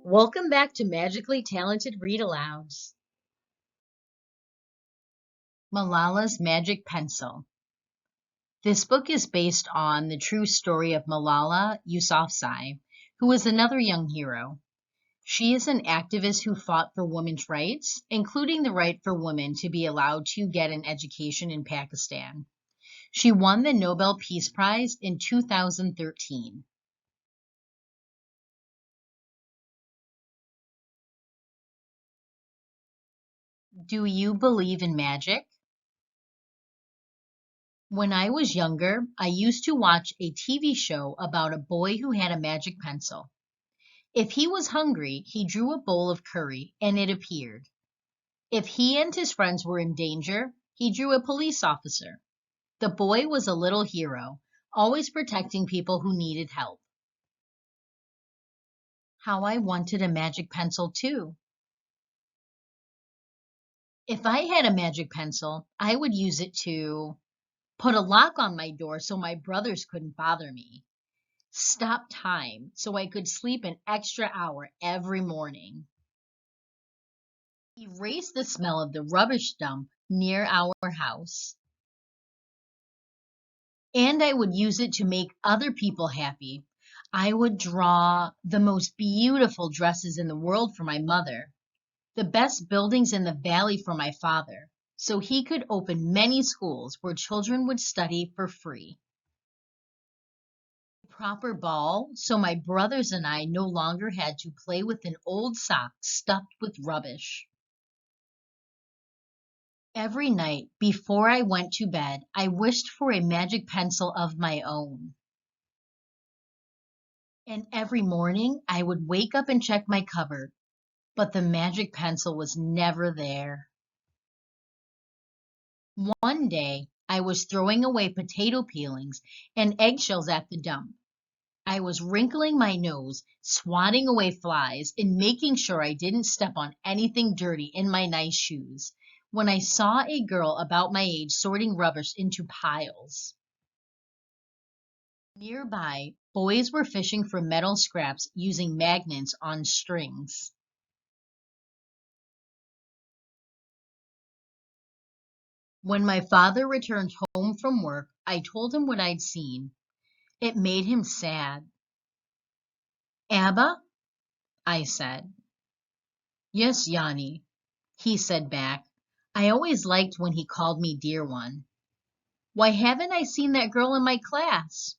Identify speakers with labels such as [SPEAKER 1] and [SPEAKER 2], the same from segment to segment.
[SPEAKER 1] Welcome back to Magically Talented Read-Alouds. Malala's Magic Pencil. This book is based on the true story of Malala Yousafzai, who was another young hero. She is an activist who fought for women's rights, including the right for women to be allowed to get an education in Pakistan. She won the Nobel Peace Prize in 2013. Do you believe in magic? When I was younger, I used to watch a TV show about a boy who had a magic pencil. If he was hungry, he drew a bowl of curry and it appeared. If he and his friends were in danger, he drew a police officer. The boy was a little hero, always protecting people who needed help. How I wanted a magic pencil too. If I had a magic pencil, I would use it to put a lock on my door so my brothers couldn't bother me. Stop time so I could sleep an extra hour every morning. Erase the smell of the rubbish dump near our house. And I would use it to make other people happy. I would draw the most beautiful dresses in the world for my mother, the best buildings in the valley for my father, so he could open many schools where children would study for free. Proper ball, so my brothers and I no longer had to play with an old sock stuffed with rubbish. Every night before I went to bed, I wished for a magic pencil of my own. And every morning I would wake up and check my cupboard, but the magic pencil was never there. One day, I was throwing away potato peelings and eggshells at the dump. I was wrinkling my nose, swatting away flies, and making sure I didn't step on anything dirty in my nice shoes, when I saw a girl about my age sorting rubbish into piles. Nearby, boys were fishing for metal scraps using magnets on strings. When my father returned home from work, I told him what I'd seen. It made him sad. Abba, I said. Yes, Yanni, he said back. I always liked when he called me dear one. Why haven't I seen that girl in my class?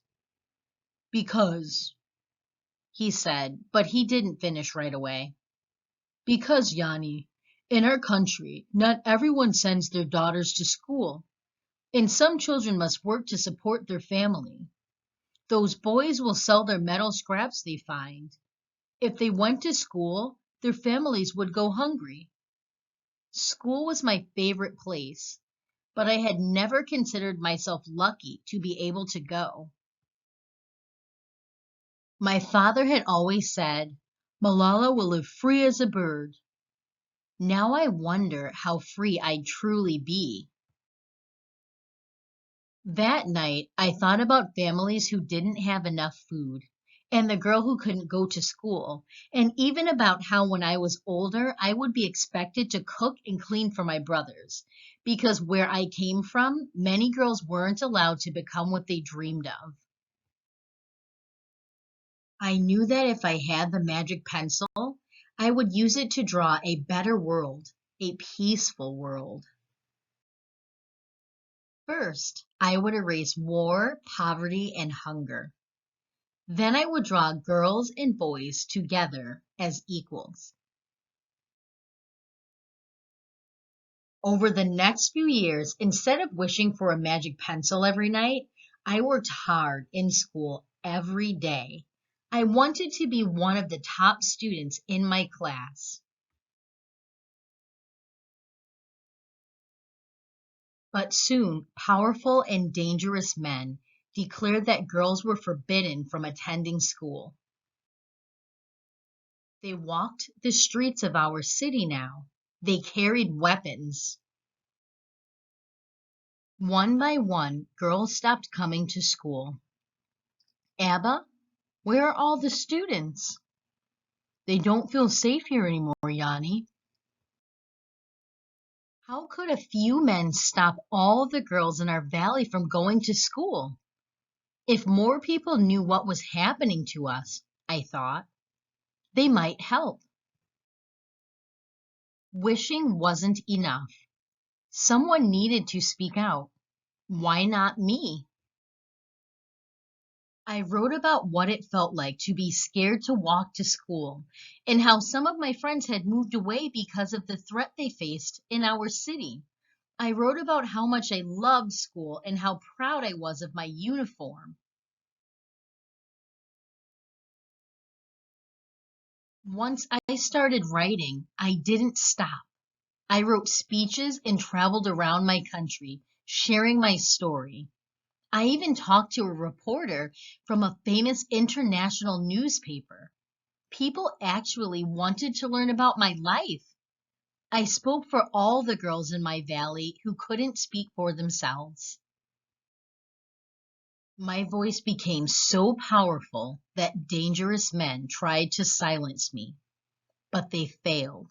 [SPEAKER 1] Because, he said, but he didn't finish right away. Because, Yanni, in our country, not everyone sends their daughters to school, and some children must work to support their family. Those boys will sell their metal scraps they find. If they went to school, their families would go hungry. School was my favorite place, but I had never considered myself lucky to be able to go. My father had always said, Malala will live free as a bird. Now I wonder how free I'd truly be. That night, I thought about families who didn't have enough food, and the girl who couldn't go to school, and even about how when I was older, I would be expected to cook and clean for my brothers, because where I came from, many girls weren't allowed to become what they dreamed of. I knew that if I had the magic pencil, I would use it to draw a better world, a peaceful world. First, I would erase war, poverty, and hunger. Then I would draw girls and boys together as equals. Over the next few years, instead of wishing for a magic pencil every night, I worked hard in school every day. I wanted to be one of the top students in my class. But soon, powerful and dangerous men declared that girls were forbidden from attending school. They walked the streets of our city now. They carried weapons. One by one, girls stopped coming to school. Abba, Where are all the students? They don't feel safe here anymore, Yanni. How could a few men stop all the girls in our valley from going to school? If more people knew what was happening to us, I thought, they might help. Wishing wasn't enough. Someone needed to speak out. Why not me? I wrote about what it felt like to be scared to walk to school and how some of my friends had moved away because of the threat they faced in our city. I wrote about how much I loved school and how proud I was of my uniform. Once I started writing, I didn't stop. I wrote speeches and traveled around my country, sharing my story. I even talked to a reporter from a famous international newspaper. People actually wanted to learn about my life. I spoke for all the girls in my valley who couldn't speak for themselves. My voice became so powerful that dangerous men tried to silence me, but they failed.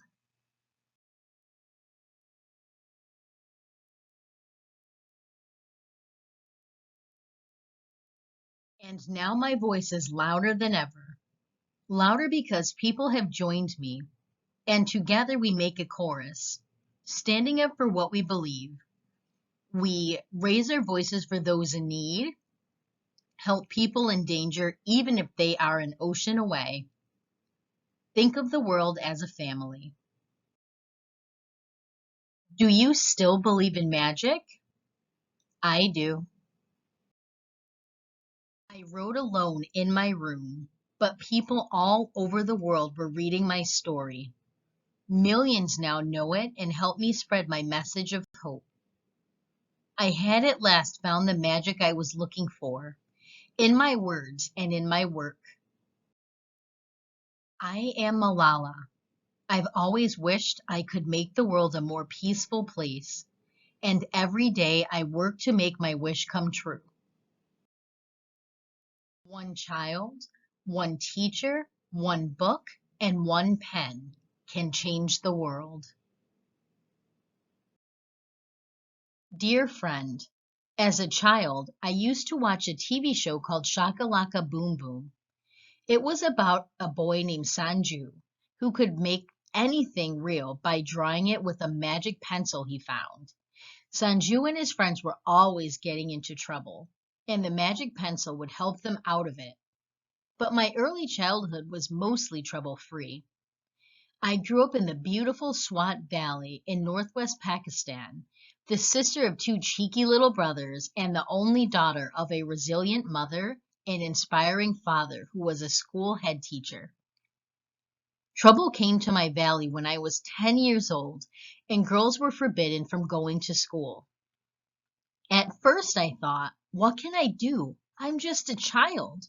[SPEAKER 1] And now my voice is louder than ever. Louder because people have joined me, and together we make a chorus, standing up for what we believe. We raise our voices for those in need, help people in danger even if they are an ocean away. Think of the world as a family. Do you still believe in magic? I do. I wrote alone in my room, but people all over the world were reading my story. Millions now know it and help me spread my message of hope. I had at last found the magic I was looking for in my words and in my work. I am Malala. I've always wished I could make the world a more peaceful place, and every day I work to make my wish come true. One child, one teacher, one book, and one pen can change the world. Dear friend, as a child, I used to watch a TV show called Shakalaka Boom Boom. It was about a boy named Sanju who could make anything real by drawing it with a magic pencil he found. Sanju and his friends were always getting into trouble, and the magic pencil would help them out of it. But my early childhood was mostly trouble-free. I grew up in the beautiful Swat Valley in northwest Pakistan, the sister of two cheeky little brothers and the only daughter of a resilient mother and inspiring father who was a school head teacher. Trouble came to my valley when I was 10 years old, and girls were forbidden from going to school. At first I thought, what can I do? I'm just a child.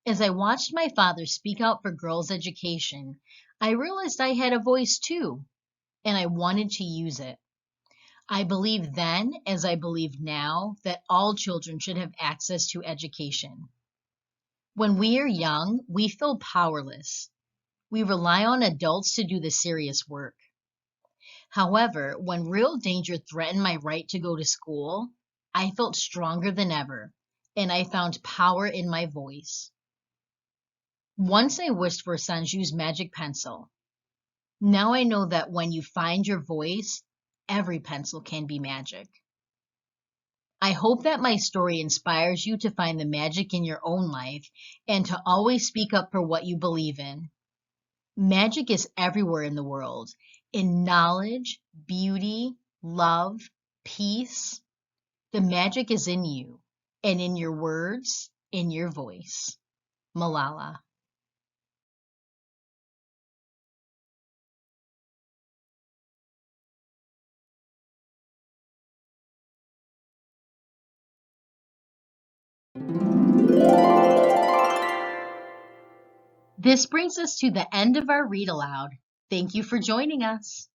[SPEAKER 1] As I watched my father speak out for girls' education, I realized I had a voice too, and I wanted to use it. I believed then, as I believe now, that all children should have access to education. When we are young, we feel powerless. We rely on adults to do the serious work. However, when real danger threatened my right to go to school, I felt stronger than ever, and I found power in my voice. Once I wished for Sanju's magic pencil. Now I know that when you find your voice, every pencil can be magic. I hope that my story inspires you to find the magic in your own life and to always speak up for what you believe in. Magic is everywhere in the world, in knowledge, beauty, love, peace. The magic is in you and in your words, in your voice. Malala. This brings us to the end of our read aloud. Thank you for joining us.